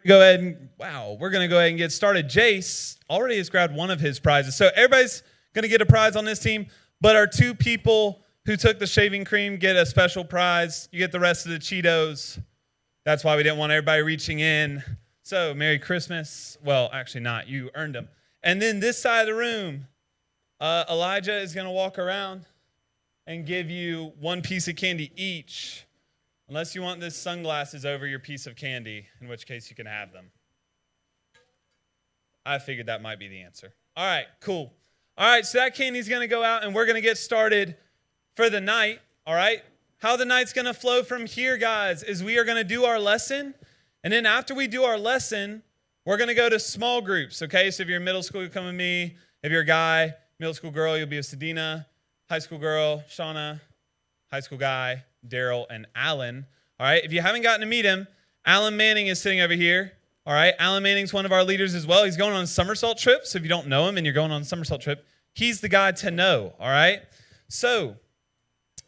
we're going to go ahead and get started. Jace already has grabbed one of his prizes. So everybody's going to get a prize on this team, but our two people who took the shaving cream get a special prize. You get the rest of the Cheetos. That's why we didn't want everybody reaching in. So Merry Christmas. Well, actually not. You earned them. And then this side of the room, Elijah is going to walk around and give you one piece of candy each. Unless you want this sunglasses over your piece of candy, in which case you can have them. I figured that might be the answer. All right, cool. All right, so that candy's going to go out, and we're going to get started for the night, all right? How the night's going to flow from here, guys, is we are going to do our lesson, and then after we do our lesson, we're going to go to small groups, okay? So if you're in middle school, you come with me. If you're a guy, middle school girl, you'll be with Sedina. High school girl, Shauna. High school guy, Daryl and Alan. All right, if you haven't gotten to meet him, Alan Manning is sitting over here. All right, Alan Manning's one of our leaders as well. He's going on a somersault trip, so if you don't know him and you're going on a somersault trip, he's the guy to know, all right? So,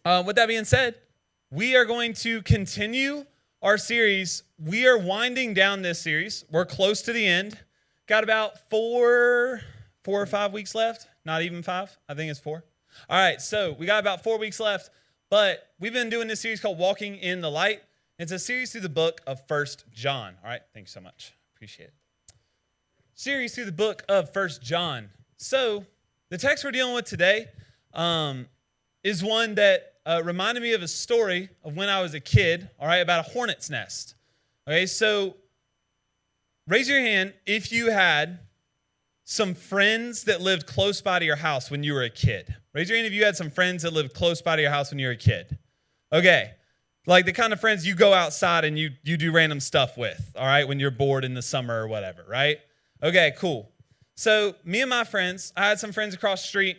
with that being said, we are going to continue our series. We are winding down this series. We're close to the end. Got about four or 5 weeks left. Not even 5. I think it's 4. All right, so we got about 4 weeks left. But we've been doing this series called Walking in the Light. It's a series through the book of 1 John. All right, thanks so much. Appreciate it. Series through the book of 1 John. So the text we're dealing with today is one that reminded me of a story of when I was a kid, all right, about a hornet's nest. Okay, so raise your hand if you had some friends that lived close by to your house when you were a kid. Raise your hand if you had some friends that lived close by to your house when you were a kid. Okay. Like the kind of friends you go outside and you do random stuff with, all right, when you're bored in the summer or whatever, right? Okay, cool. So me and my friends, I had some friends across the street.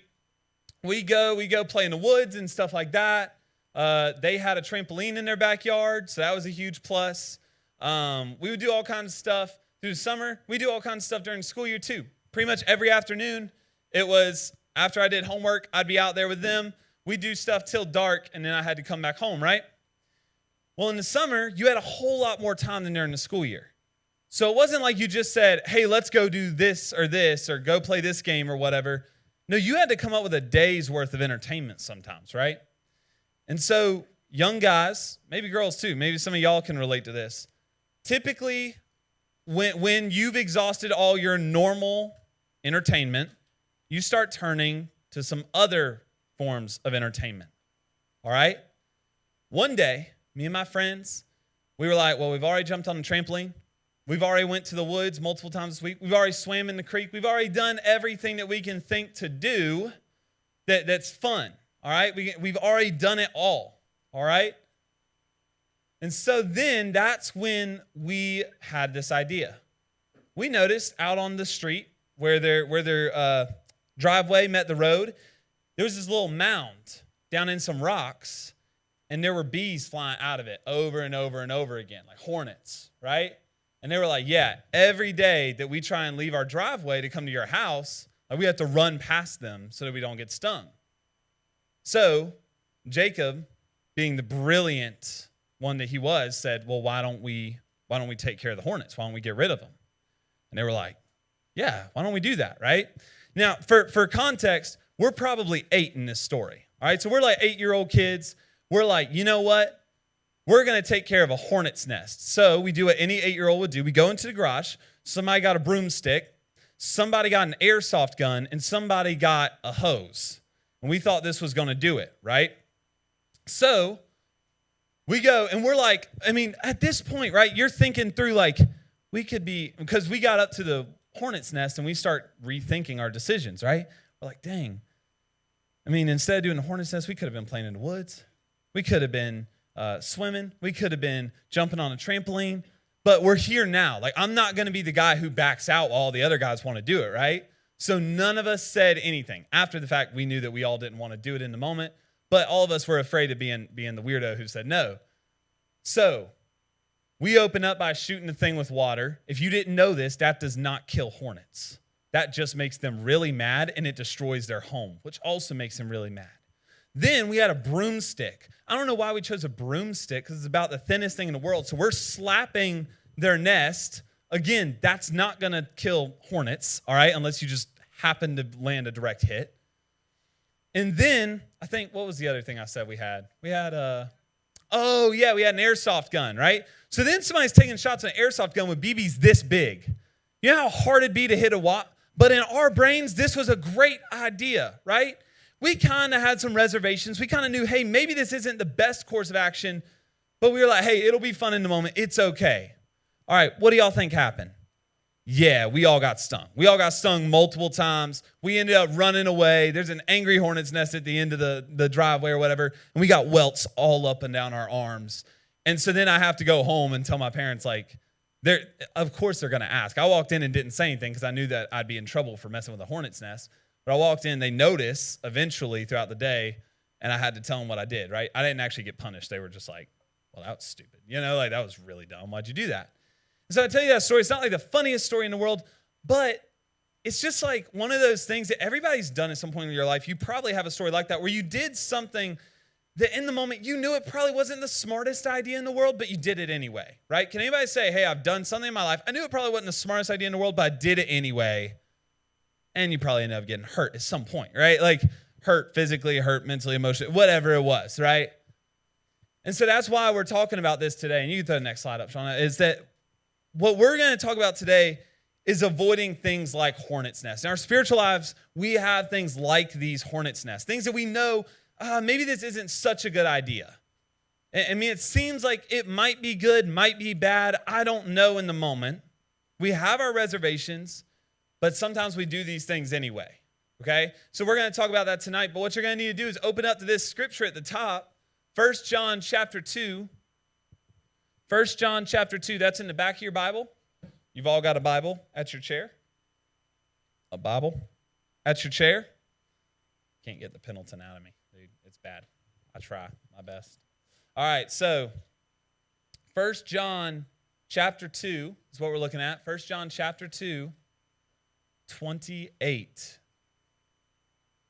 We go play in the woods and stuff like that. They had a trampoline in their backyard, so that was a huge plus. We would do all kinds of stuff through the summer. We do all kinds of stuff during the school year too. Pretty much every afternoon, it was after I did homework, I'd be out there with them. We'd do stuff till dark, and then I had to come back home, right? Well, in the summer, you had a whole lot more time than during the school year. So it wasn't like you just said, hey, let's go do this, or go play this game or whatever. No, you had to come up with a day's worth of entertainment sometimes, right? And so young guys, maybe girls too, maybe some of y'all can relate to this. Typically, when you've exhausted all your normal entertainment, you start turning to some other forms of entertainment, all right? One day, me and my friends, we were like, well, we've already jumped on the trampoline. We've already went to the woods multiple times this week. We've already swam in the creek. We've already done everything that we can think to do that's fun, all right? We've already done it all right? And so then that's when we had this idea. We noticed out on the street where their driveway met the road, there was this little mound down in some rocks, and there were bees flying out of it over and over and over again, like hornets, right? And they were like, yeah, every day that we try and leave our driveway to come to your house, like we have to run past them so that we don't get stung. So Jacob, being the brilliant one that he was, said, well, why don't we take care of the hornets? Why don't we get rid of them? And they were like, yeah, why don't we do that, right? Now, for context, we're probably 8 in this story, all right? So we're like 8-year-old kids. We're like, you know what? We're going to take care of a hornet's nest. So we do what any 8-year-old would do. We go into the garage. Somebody got a broomstick. Somebody got an airsoft gun. And somebody got a hose. And we thought this was going to do it, right? So we go, and we're like, I mean, at this point, right, you're thinking through like, we could be, because we got up to the hornet's nest and we start rethinking our decisions, right? We're like, dang. I mean, instead of doing the hornet's nest, we could have been playing in the woods. We could have been swimming. We could have been jumping on a trampoline. But we're here now. Like, I'm not going to be the guy who backs out while all the other guys want to do it, right? So none of us said anything. After the fact, we knew that we all didn't want to do it in the moment. But all of us were afraid of being the weirdo who said no. So we open up by shooting the thing with water. If you didn't know this, that does not kill hornets. That just makes them really mad, and it destroys their home, which also makes them really mad. Then we had a broomstick. I don't know why we chose a broomstick, because it's about the thinnest thing in the world. So we're slapping their nest Again, that's not going to kill hornets, all right, unless you just happen to land a direct hit. And then, I think, what was the other thing I said we had? We had an airsoft gun, right? So then somebody's taking shots with an airsoft gun with BBs this big. You know how hard it'd be to hit a wop? But in our brains, this was a great idea, right? We kind of had some reservations. We kind of knew, hey, maybe this isn't the best course of action, but we were like, hey, it'll be fun in the moment. It's okay. All right, what do y'all think happened? Yeah, we all got stung. We all got stung multiple times. We ended up running away. There's an angry hornet's nest at the end of the driveway or whatever, and we got welts all up and down our arms. And so then I have to go home and tell my parents, like, of course they're going to ask. I walked in and didn't say anything because I knew that I'd be in trouble for messing with a hornet's nest. But I walked in, they noticed eventually throughout the day, and I had to tell them what I did, right? I didn't actually get punished. They were just like, well, that was stupid. Like, that was really dumb. Why'd you do that? So I tell you that story. It's not like the funniest story in the world, but it's just like one of those things that everybody's done at some point in your life. You probably have a story like that where you did something that in the moment you knew it probably wasn't the smartest idea in the world, but you did it anyway, right? Can anybody say, hey, I've done something in my life. I knew it probably wasn't the smartest idea in the world, but I did it anyway. And you probably ended up getting hurt at some point, right? Like hurt physically, hurt mentally, emotionally, whatever it was, right? And so that's why we're talking about this today. And you can throw the next slide up, Shauna, is that what we're going to talk about today is avoiding things like hornet's nests. In our spiritual lives, we have things like these hornet's nests, things that we know, maybe this isn't such a good idea. I mean, it seems like it might be good, might be bad. I don't know in the moment. We have our reservations, but sometimes we do these things anyway, okay? So we're going to talk about that tonight, but what you're going to need to do is open up to this scripture at the top, 1 John chapter 2. 1 John chapter 2, that's in the back of your Bible. You've all got a Bible at your chair. A Bible at your chair. Can't get the Pendleton out of me, dude. It's bad. I try my best. All right, so 1 John chapter 2 is what we're looking at. 1 John chapter 2, 28.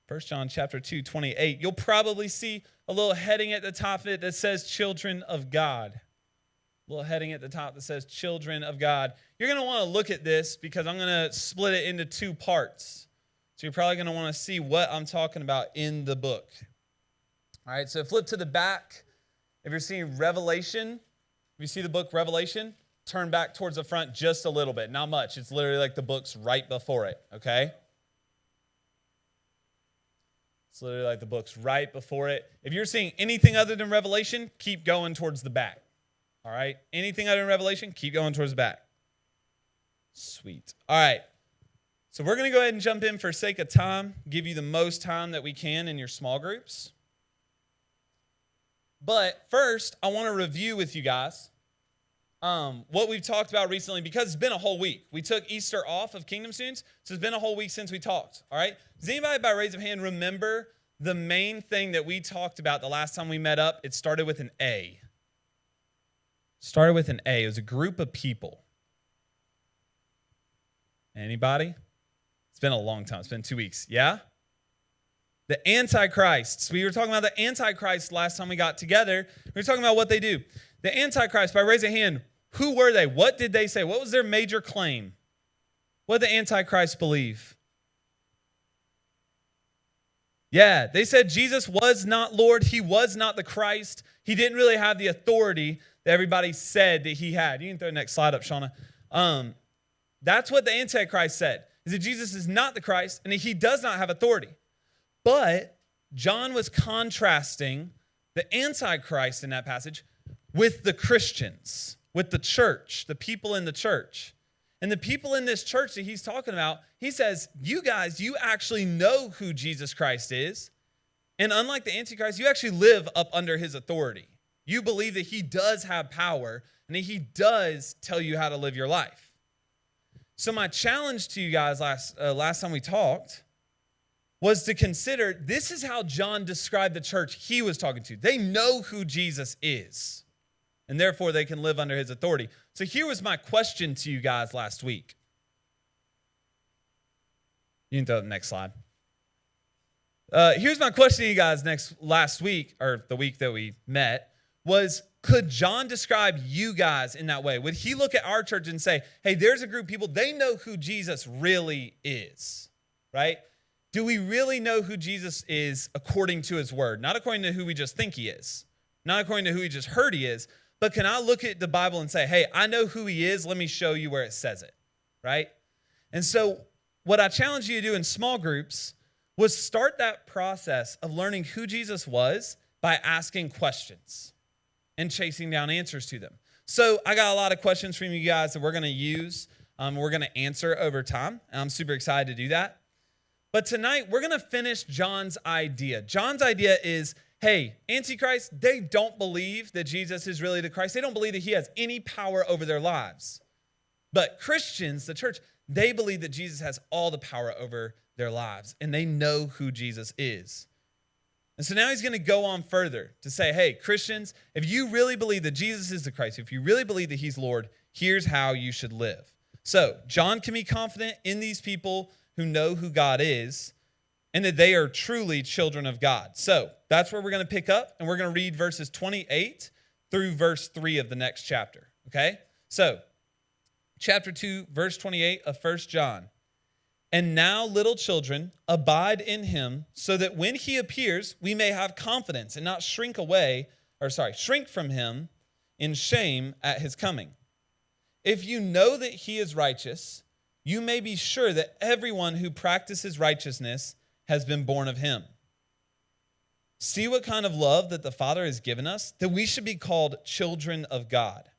1 John chapter 2, 28. You'll probably see a little heading at the top of it that says children of God. Little heading at the top that says children of God. You're going to want to look at this because I'm going to split it into two parts. So you're probably going to want to see what I'm talking about in the book. All right, so flip to the back. If you're seeing Revelation, if you see the book Revelation, turn back towards the front just a little bit. Not much. It's literally like the book's right before it, okay? It's literally like the book's right before it. If you're seeing anything other than Revelation, keep going towards the back. All right? Anything other than Revelation, keep going towards the back. Sweet. All right. So we're going to go ahead and jump in for sake of time, give you the most time that we can in your small groups. But first, I want to review with you guys what we've talked about recently because it's been a whole week. We took Easter off of Kingdom students, so it's been a whole week since we talked. All right? Does anybody by raise of hand remember the main thing that we talked about the last time we met up? It started with an A. Started with an A. It was a group of people. Anybody? It's been a long time. It's been 2 weeks. Yeah? The Antichrists. We were talking about the Antichrist last time we got together. We were talking about what they do. The Antichrist, by raise of hand, who were they? What did they say? What was their major claim? What did the Antichrist believe? Yeah, they said Jesus was not Lord. He was not the Christ. He didn't really have the authority that everybody said that he had. You can throw the next slide up, Shauna. That's what the Antichrist said, is that Jesus is not the Christ and that he does not have authority. But John was contrasting the Antichrist in that passage with the Christians, with the church, the people in the church. And the people in this church that he's talking about, he says, you guys, you actually know who Jesus Christ is. And unlike the Antichrist, you actually live up under his authority. You believe that he does have power and that he does tell you how to live your life. So my challenge to you guys last time we talked was to consider this is how John described the church he was talking to. They know who Jesus is, and therefore they can live under his authority. So here was my question to you guys last week. You can throw the next slide. Here's my question to you guys last week, or the week that we met, was Could John describe you guys in that way? Would he look at our church and say, hey, there's a group of people, they know who Jesus really is, right? Do we really know who Jesus is according to his word? Not according to who we just think he is, not according to who we just heard he is, but can I look at the Bible and say, hey, I know who he is. Let me show you where it says it, right? And so what I challenge you to do in small groups was start that process of learning who Jesus was by asking questions and chasing down answers to them. So I got a lot of questions from you guys that we're going to use. We're going to answer over time. And I'm super excited to do that. But tonight, we're going to finish John's idea. John's idea is, hey, Antichrist, they don't believe that Jesus is really the Christ. They don't believe that he has any power over their lives. But Christians, the church, they believe that Jesus has all the power over their lives. And they know who Jesus is. And so now he's going to go on further to say, hey, Christians, if you really believe that Jesus is the Christ, if you really believe that he's Lord, here's how you should live. So John can be confident in these people who know who God is and that they are truly children of God. So that's where we're going to pick up, and we're going to read verses 28 through verse 3 of the next chapter, okay? So chapter 2, verse 28 of 1 John. And now, little children, abide in him, so that when he appears, we may have confidence and not shrink from him in shame at his coming. If you know that he is righteous, you may be sure that everyone who practices righteousness has been born of him. See what kind of love that the Father has given us, that we should be called children of God.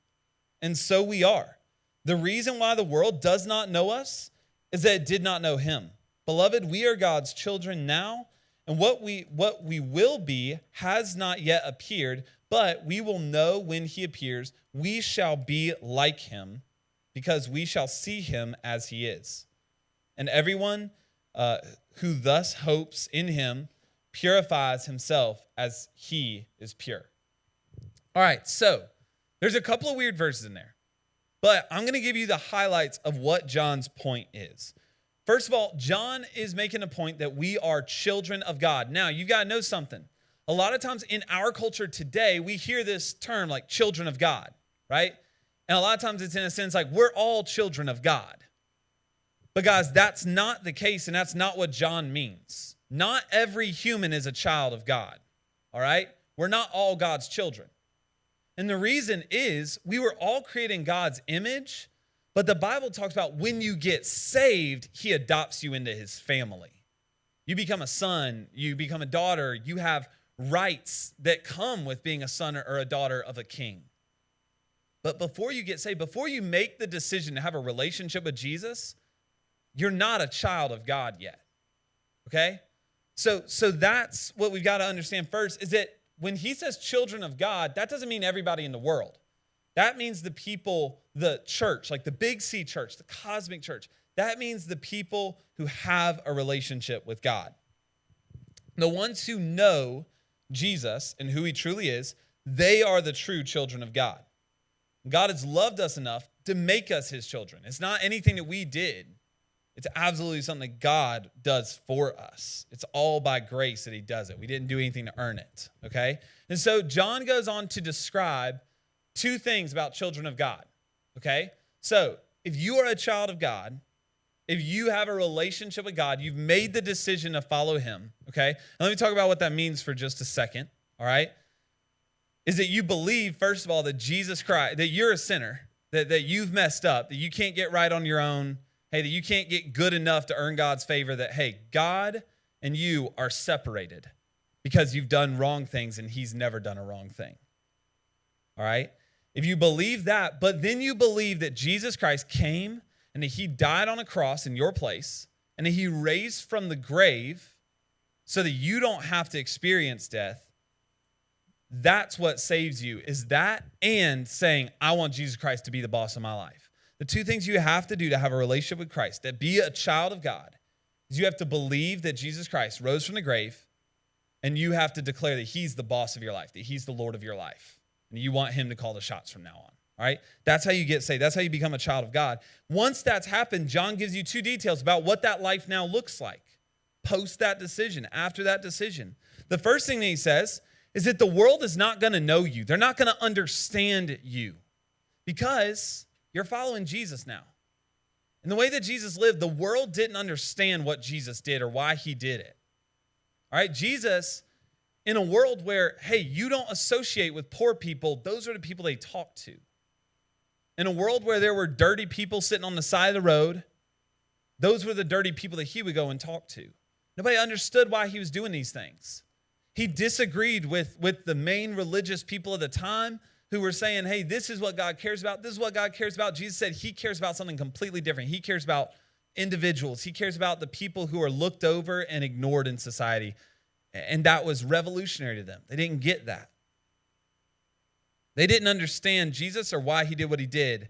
And so we are. The reason why the world does not know us is that it did not know him. Beloved, we are God's children now, and what we will be has not yet appeared, but we will know when he appears. We shall be like him, because we shall see him as he is. And everyone who thus hopes in him purifies himself as he is pure. All right, so there's a couple of weird verses in there. But I'm going to give you the highlights of what John's point is. First of all, John is making a point that we are children of God. Now, you've got to know something. A lot of times in our culture today, we hear this term like children of God, right? And a lot of times it's in a sense like we're all children of God. But guys, that's not the case, and that's not what John means. Not every human is a child of God, all right? We're not all God's children. And the reason is we were all created in God's image, but the Bible talks about when you get saved, he adopts you into his family. You become a son, you become a daughter, you have rights that come with being a son or a daughter of a king. But before you get saved, before you make the decision to have a relationship with Jesus, you're not a child of God yet, okay? So that's what we've got to understand first, is that when he says children of God, that doesn't mean everybody in the world. That means the people, the church, like the big C church, the cosmic church. That means the people who have a relationship with God. The ones who know Jesus and who he truly is, they are the true children of God. God has loved us enough to make us his children. It's not anything that we did. It's absolutely something that God does for us. It's all by grace that he does it. We didn't do anything to earn it, okay? And so John goes on to describe two things about children of God, okay? So if you are a child of God, if you have a relationship with God, you've made the decision to follow him, okay? And let me talk about what that means for just a second, all right? Is that you believe, first of all, that Jesus Christ, that you're a sinner, that you've messed up, that you can't get right on your own, hey, that you can't get good enough to earn God's favor, that, hey, God and you are separated because you've done wrong things and he's never done a wrong thing. All right? If you believe that, but then you believe that Jesus Christ came and that he died on a cross in your place and that he raised from the grave so that you don't have to experience death, that's what saves you, is that and saying, I want Jesus Christ to be the boss of my life. The two things you have to do to have a relationship with Christ, to be a child of God, is you have to believe that Jesus Christ rose from the grave, and you have to declare that he's the boss of your life, that he's the Lord of your life, and you want him to call the shots from now on, all right? That's how you get saved. That's how you become a child of God. Once that's happened, John gives you two details about what that life now looks like, post that decision, after that decision. The first thing that he says is that the world is not going to know you. They're not going to understand you because you're following Jesus now. And the way that Jesus lived, the world didn't understand what Jesus did or why he did it. All right, Jesus, in a world where, hey, you don't associate with poor people, those are the people they talk to. In a world where there were dirty people sitting on the side of the road, those were the dirty people that he would go and talk to. Nobody understood why he was doing these things. He disagreed with the main religious people of the time who were saying, hey, this is what God cares about. This is what God cares about. Jesus said he cares about something completely different. He cares about individuals. He cares about the people who are looked over and ignored in society. And that was revolutionary to them. They didn't get that. They didn't understand Jesus or why he did what he did.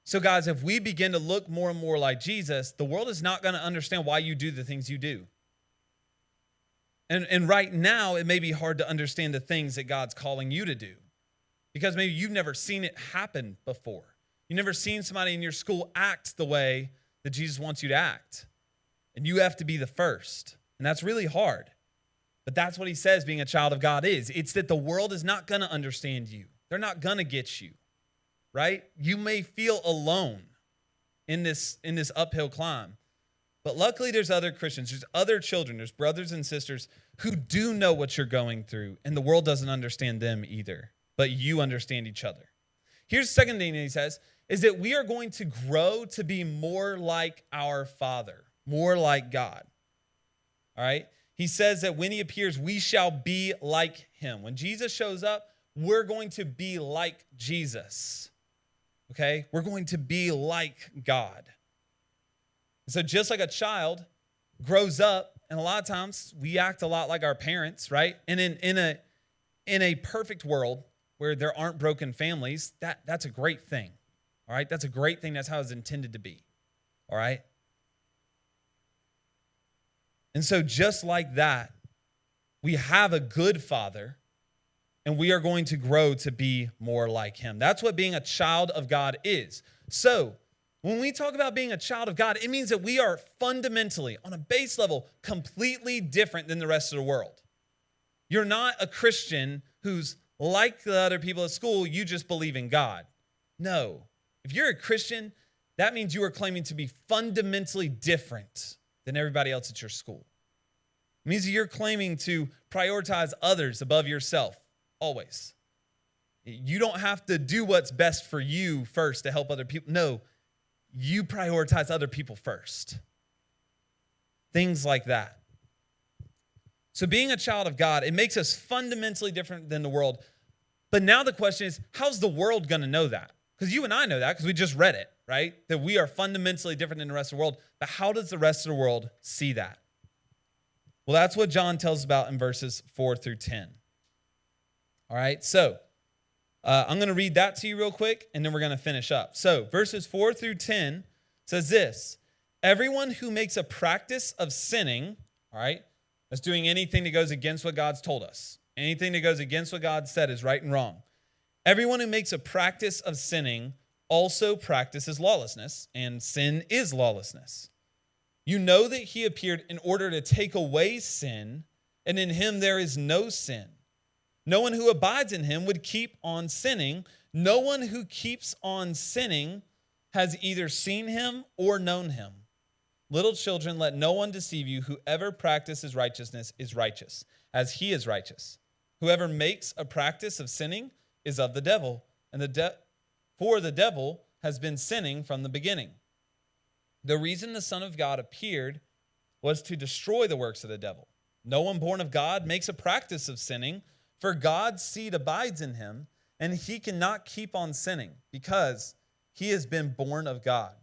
So guys, if we begin to look more and more like Jesus, the world is not going to understand why you do the things you do. And right now, it may be hard to understand the things that God's calling you to do because maybe you've never seen it happen before. You've never seen somebody in your school act the way that Jesus wants you to act. And you have to be the first. And that's really hard. But that's what he says being a child of God is. It's that the world is not going to understand you. They're not going to get you, right? You may feel alone in this uphill climb. But luckily, there's other Christians, there's other children, there's brothers and sisters who do know what you're going through, and the world doesn't understand them either, but you understand each other. Here's the second thing that he says, is that we are going to grow to be more like our Father, more like God, all right? He says that when he appears, we shall be like him. When Jesus shows up, we're going to be like Jesus, okay? We're going to be like God. So just like a child grows up, and a lot of times we act a lot like our parents, right? And in a perfect world where there aren't broken families, that's a great thing, all right? That's a great thing. That's how it's intended to be, all right? And so just like that, we have a good Father, and we are going to grow to be more like him. That's what being a child of God is. So when we talk about being a child of God, it means that we are fundamentally, on a base level, completely different than the rest of the world. You're not a Christian who's like the other people at school, you just believe in God. No. If you're a Christian, that means you are claiming to be fundamentally different than everybody else at your school. It means that you're claiming to prioritize others above yourself, always. You don't have to do what's best for you first to help other people. No. You prioritize other people first. Things like that. So being a child of God, it makes us fundamentally different than the world. But now the question is, how's the world going to know that? Because you and I know that because we just read it, right? That we are fundamentally different than the rest of the world. But how does the rest of the world see that? Well, that's what John tells about in verses 4 through 10. All right, so I'm going to read that to you real quick, and then we're going to finish up. So verses 4 through 10 says this: everyone who makes a practice of sinning, all right, that's doing anything that goes against what God's told us. Anything that goes against what God said is right and wrong. Everyone who makes a practice of sinning also practices lawlessness, and sin is lawlessness. You know that he appeared in order to take away sin, and in him there is no sin. No one who abides in him would keep on sinning. No one who keeps on sinning has either seen him or known him. Little children, let no one deceive you. Whoever practices righteousness is righteous, as he is righteous. Whoever makes a practice of sinning is of the devil, and for the devil has been sinning from the beginning. The reason the Son of God appeared was to destroy the works of the devil. No one born of God makes a practice of sinning, for God's seed abides in him, and he cannot keep on sinning, because he has been born of God.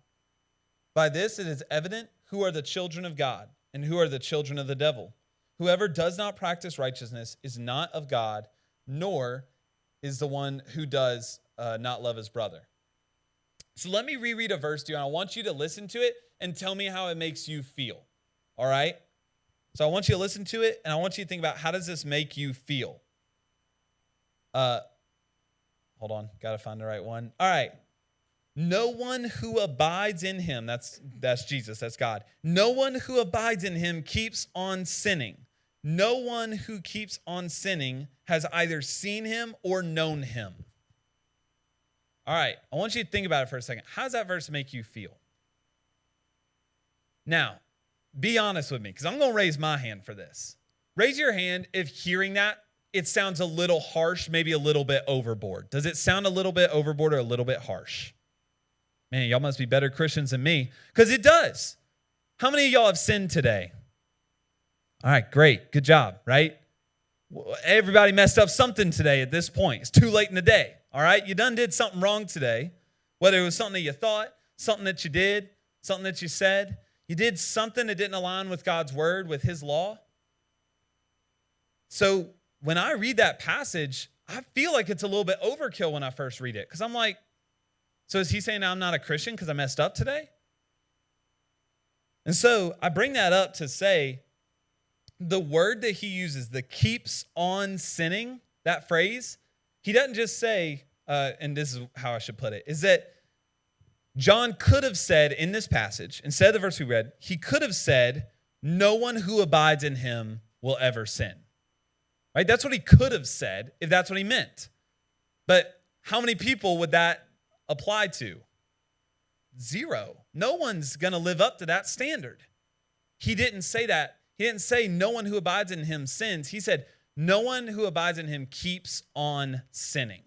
By this it is evident who are the children of God, and who are the children of the devil. Whoever does not practice righteousness is not of God, nor is the one who does not love his brother. So let me reread a verse to you, and I want you to listen to it and tell me how it makes you feel, all right? So I want you to listen to it, and I want you to think about, how does this make you feel? Hold on, got to find the right one. All right. No one who abides in him, that's Jesus, that's God. No one who abides in him keeps on sinning, no one who keeps on sinning has either seen him or known him. All right, I want you to think about it for a second. How does that verse make you feel? Now, be honest with me, because I'm going to raise my hand for this. Raise your hand if hearing that, it sounds a little harsh, maybe a little bit overboard. Does it sound a little bit overboard or a little bit harsh? Man, y'all must be better Christians than me, because it does. How many of y'all have sinned today? All right, great. Good job, right? Everybody messed up something today at this point. It's too late in the day, all right? You done did something wrong today, whether it was something that you thought, something that you did, something that you said. You did something that didn't align with God's word, with his law. So when I read that passage, I feel like it's a little bit overkill when I first read it, because I'm like, so is he saying I'm not a Christian because I messed up today? And so I bring that up to say the word that he uses, the keeps on sinning, that phrase, he doesn't just say, and this is how I should put it, is that John could have said in this passage, instead of the verse we read, he could have said, no one who abides in him will ever sin. Right? That's what he could have said if that's what he meant. But how many people would that apply to? Zero. No one's going to live up to that standard. He didn't say that. He didn't say no one who abides in him sins. He said no one who abides in him keeps on sinning.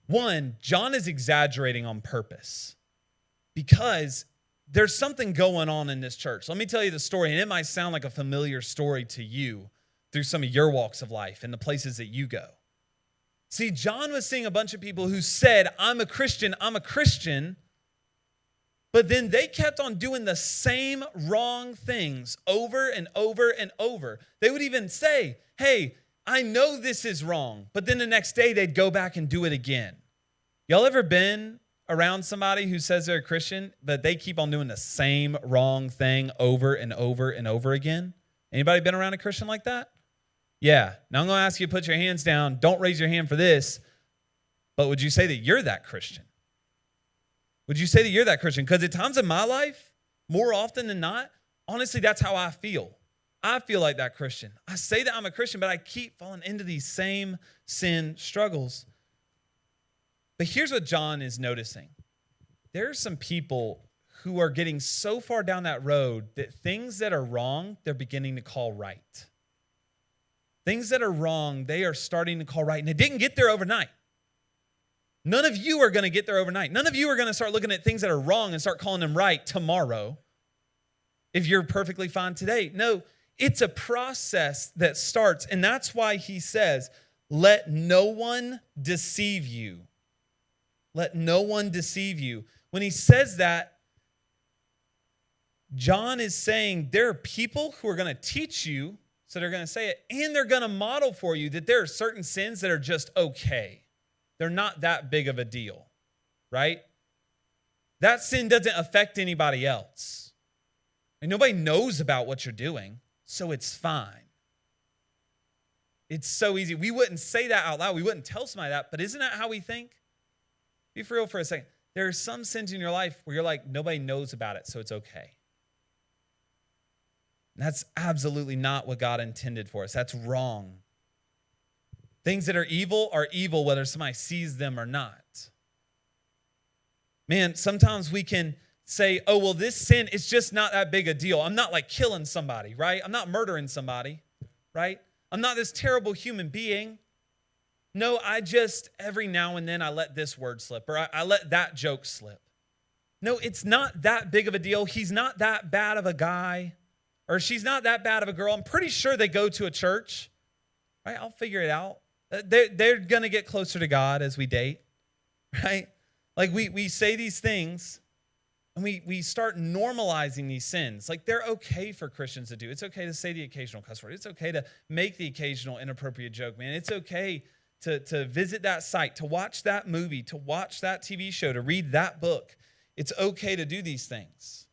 One, John is exaggerating on purpose because there's something going on in this church. Let me tell you the story, and it might sound like a familiar story to you through some of your walks of life and the places that you go. See, John was seeing a bunch of people who said, I'm a Christian, but then they kept on doing the same wrong things over and over and over. They would even say, hey, I know this is wrong, but then the next day they'd go back and do it again. Y'all ever been around somebody who says they're a Christian, but they keep on doing the same wrong thing over and over and over again? Anybody been around a Christian like that? Yeah. Now I'm going to ask you to put your hands down. Don't raise your hand for this, but would you say that you're that Christian? Would you say that you're that Christian? Because at times in my life, more often than not, honestly, that's how I feel. I feel like that Christian. I say that I'm a Christian, but I keep falling into these same sin struggles. But here's what John is noticing. There are some people who are getting so far down that road that things that are wrong, they're beginning to call right. Things that are wrong, they are starting to call right. And it didn't get there overnight. None of you are going to get there overnight. None of you are going to start looking at things that are wrong and start calling them right tomorrow if you're perfectly fine today. No, it's a process that starts. And that's why he says, let no one deceive you. Let no one deceive you. When he says that, John is saying there are people who are going to teach you, so they're going to say it, and they're going to model for you that there are certain sins that are just okay. They're not that big of a deal, right? That sin doesn't affect anybody else. And nobody knows about what you're doing, so it's fine. It's so easy. We wouldn't say that out loud. We wouldn't tell somebody that, but isn't that how we think? Be for real for a second. There are some sins in your life where you're like, nobody knows about it, so it's okay. And that's absolutely not what God intended for us. That's wrong. Things that are evil whether somebody sees them or not. Man, sometimes we can say, oh, well, this sin is just not that big a deal. I'm not like killing somebody, right? I'm not murdering somebody, right? I'm not this terrible human being. No, I just, every now and then I let this word slip, or I let that joke slip. No, it's not that big of a deal. He's not that bad of a guy, or she's not that bad of a girl. I'm pretty sure they go to a church, right? I'll figure it out. They're going to get closer to God as we date, right? Like we say these things, and we start normalizing these sins. Like they're okay for Christians to do. It's okay to say the occasional cuss word. It's okay to make the occasional inappropriate joke, man. It's okay to visit that site, to watch that movie, to watch that TV show, to read that book. It's okay to do these things.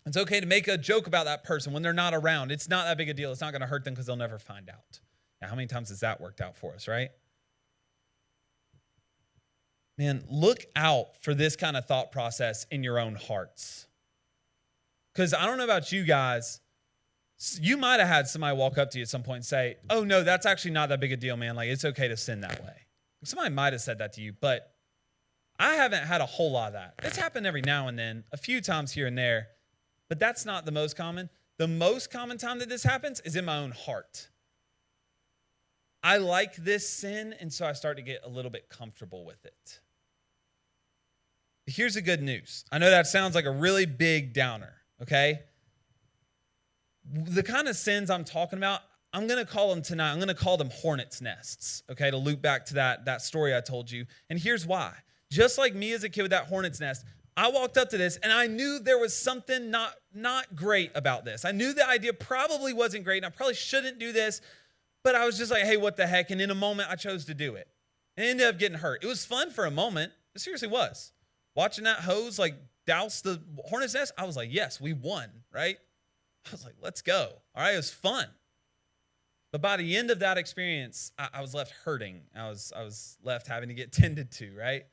It's okay to make a joke about that person when they're not around. It's not that big a deal. It's not going to hurt them because they'll never find out. Now, how many times has that worked out for us, right? Man, look out for this kind of thought process in your own hearts. Because I don't know about you guys, You might have had somebody walk up to you at some point and say, oh, no, that's actually not that big a deal, man. Like, it's okay to sin that way. Somebody might have said that to you, but I haven't had a whole lot of that. It's happened every now and then, a few times here and there, but that's not the most common. The most common time that this happens is in my own heart. I like this sin, and so I start to get a little bit comfortable with it. Here's the good news. I know that sounds like a really big downer, okay? The kind of sins I'm talking about, I'm going to call them tonight, I'm going to call them hornet's nests, okay, to loop back to that story I told you. And here's why. Just like me as a kid with that hornet's nest, I walked up to this and I knew there was something not great about this. I knew the idea probably wasn't great and I probably shouldn't do this, but I was just like, hey, what the heck? And in a moment, I chose to do it. And I ended up getting hurt. It was fun for a moment. It seriously was. Watching that hose like douse the hornet's nest, I was like, yes, we won, right? I was like, let's go. All right, it was fun. But by the end of that experience, I was left hurting. I was left having to get tended to, right?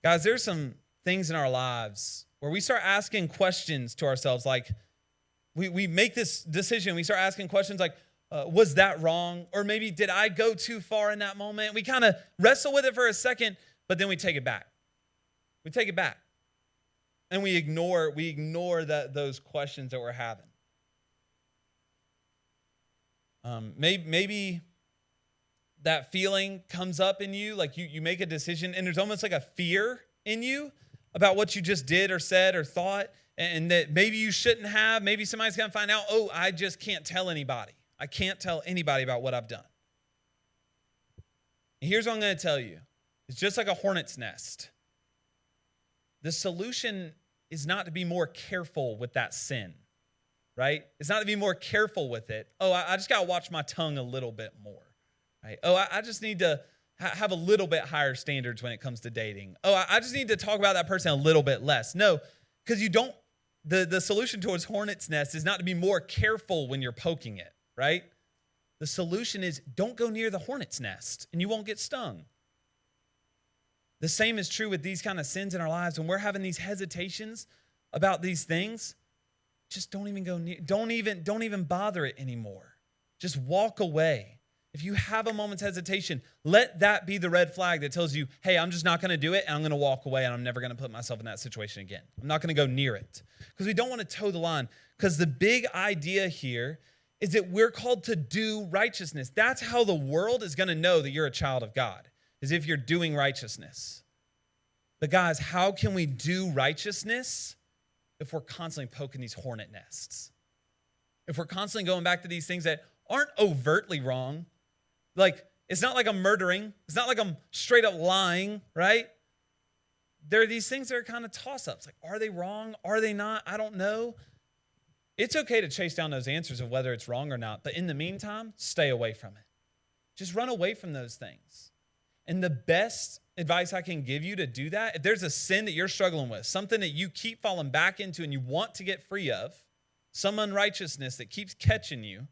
Guys, there's some things in our lives where we start asking questions to ourselves, like we make this decision. We start asking questions like, was that wrong? Or maybe did I go too far in that moment? We kind of wrestle with it for a second, but then we take it back. We take it back. And we ignore those questions that we're having. Maybe that feeling comes up in you, like you make a decision, and there's almost like a fear in you about what you just did or said or thought, and that maybe you shouldn't have. Maybe somebody's going to find out, oh, I just can't tell anybody. I can't tell anybody about what I've done. And here's what I'm going to tell you. It's just like a hornet's nest. The solution is not to be more careful with that sin, right? It's not to be more careful with it. Oh, I just got to watch my tongue a little bit more, right? Oh, I just need to have a little bit higher standards when it comes to dating. Oh, I just need to talk about that person a little bit less. No, because you don't, the solution towards hornet's nest is not to be more careful when you're poking it, right? The solution is don't go near the hornet's nest and you won't get stung. The same is true with these kind of sins in our lives. When we're having these hesitations about these things, just don't even go near, don't even bother it anymore. Just walk away. If you have a moment's hesitation, let that be the red flag that tells you, hey, I'm just not going to do it, and I'm going to walk away, and I'm never going to put myself in that situation again. I'm not going to go near it. Because we don't want to toe the line. Because the big idea here is that we're called to do righteousness. That's how the world is going to know that you're a child of God, is if you're doing righteousness. But guys, how can we do righteousness if we're constantly poking these hornet nests? If we're constantly going back to these things that aren't overtly wrong, like it's not like I'm murdering, it's not like I'm straight up lying, right? There are these things that are kind of toss-ups. Like, are they wrong? Are they not? I don't know. It's okay to chase down those answers of whether it's wrong or not, but in the meantime, stay away from it. Just run away from those things. And the best advice I can give you to do that, if there's a sin that you're struggling with, something that you keep falling back into and you want to get free of, some unrighteousness that keeps catching you,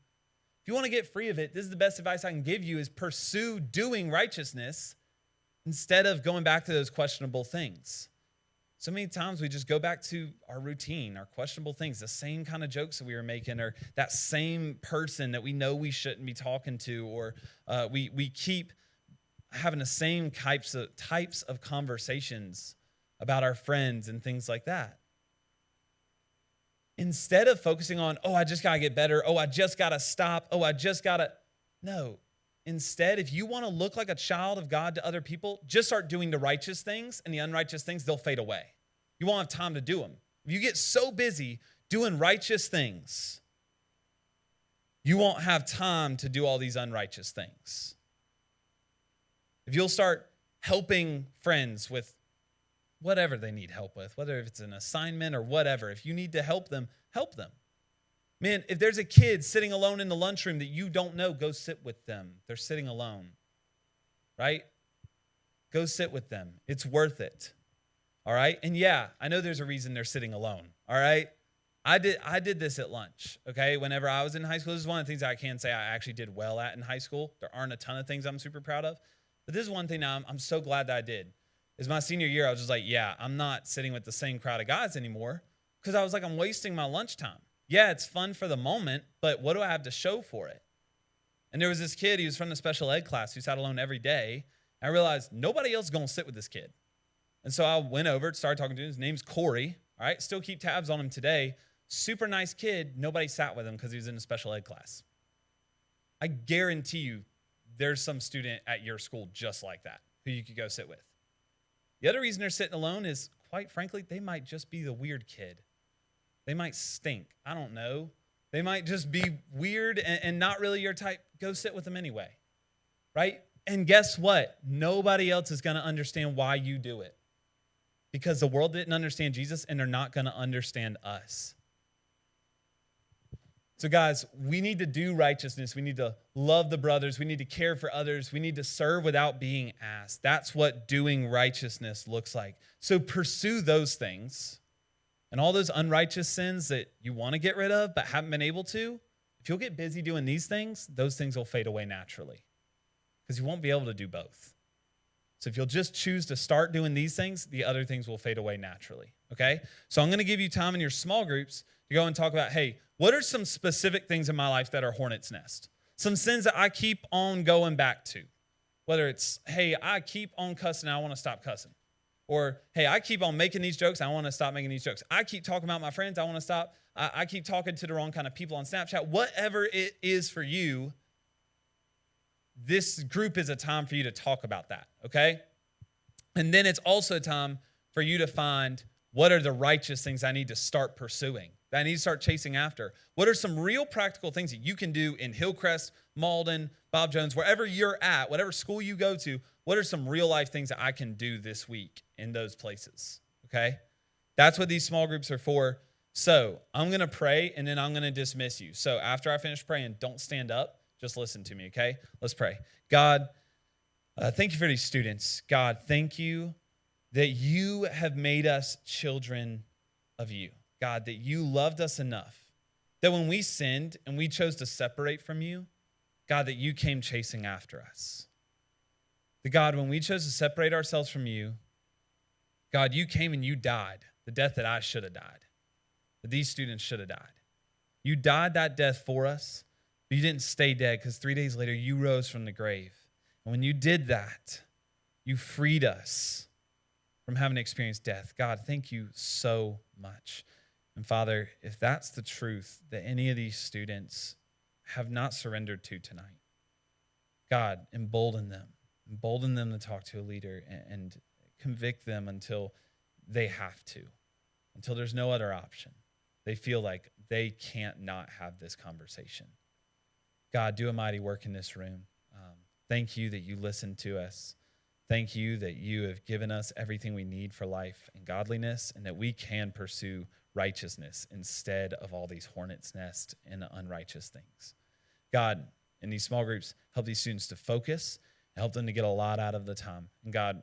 if you want to get free of it, this is the best advice I can give you, is pursue doing righteousness instead of going back to those questionable things. So many times we just go back to our routine, our questionable things, the same kind of jokes that we were making, or that same person that we know we shouldn't be talking to, or we keep having the same types of conversations about our friends and things like that. Instead of focusing on, oh, I just got to get better, oh, I just got to stop, oh, I just got to, no. Instead, if you want to look like a child of God to other people, just start doing the righteous things, and the unrighteous things, they'll fade away. You won't have time to do them. If you get so busy doing righteous things, you won't have time to do all these unrighteous things. If you'll start helping friends with whatever they need help with, whether if it's an assignment or whatever, if you need to help them, help them. Man, if there's a kid sitting alone in the lunchroom that you don't know, go sit with them. They're sitting alone, right? Go sit with them. It's worth it, all right? And yeah, I know there's a reason they're sitting alone, all right? I did this at lunch, okay? Whenever I was in high school, this is one of the things I can say I actually did well at in high school. There aren't a ton of things I'm super proud of, but this is one thing I'm so glad that I did. Is my senior year, I was just like, yeah, I'm not sitting with the same crowd of guys anymore, because I was like, I'm wasting my lunchtime. Yeah, it's fun for the moment, but what do I have to show for it? And there was this kid, he was from the special ed class who sat alone every day. I realized nobody else is going to sit with this kid. And so I went over, started talking to him. His name's Corey. All right, still keep tabs on him today. Super nice kid. Nobody sat with him because he was in a special ed class. I guarantee you there's some student at your school just like that who you could go sit with. The other reason they're sitting alone is, quite frankly, they might just be the weird kid. They might stink. I don't know. They might just be weird and not really your type. Go sit with them anyway, right? And guess what? Nobody else is going to understand why you do it because the world didn't understand Jesus and they're not going to understand us. So guys, we need to do righteousness. We need to love the brothers. We need to care for others. We need to serve without being asked. That's what doing righteousness looks like. So pursue those things. And all those unrighteous sins that you want to get rid of but haven't been able to, if you'll get busy doing these things, those things will fade away naturally because you won't be able to do both. So if you'll just choose to start doing these things, the other things will fade away naturally, okay? So I'm going to give you time in your small groups to go and talk about, hey, what are some specific things in my life that are hornet's nest? Some sins that I keep on going back to, whether it's, hey, I keep on cussing, I want to stop cussing. Or, hey, I keep on making these jokes. I want to stop making these jokes. I keep talking about my friends. I want to stop. I keep talking to the wrong kind of people on Snapchat. Whatever it is for you, this group is a time for you to talk about that, okay? And then it's also time for you to find what are the righteous things I need to start pursuing, that I need to start chasing after. What are some real practical things that you can do in Hillcrest, Malden, Bob Jones, wherever you're at, whatever school you go to, what are some real life things that I can do this week in those places, okay? That's what these small groups are for. So I'm going to pray, and then I'm going to dismiss you. So after I finish praying, don't stand up. Just listen to me, okay? Let's pray. God, thank you for these students. God, thank you that you have made us children of you. God, that you loved us enough that when we sinned and we chose to separate from you, God, that you came chasing after us. That God, when we chose to separate ourselves from you, God, you came and you died, the death that I should have died, that these students should have died. You died that death for us, but you didn't stay dead because 3 days later you rose from the grave. And when you did that, you freed us from having to experience death. God, thank you so much. And Father, if that's the truth that any of these students have not surrendered to tonight, God, embolden them to talk to a leader and convict them until they have to, until there's no other option. They feel like they can't not have this conversation. God, do a mighty work in this room. Thank you that you listened to us. Thank you that you have given us everything we need for life and godliness, and that we can pursue righteousness instead of all these hornets' nest and unrighteous things. God, in these small groups, help these students to focus, help them to get a lot out of the time. And God,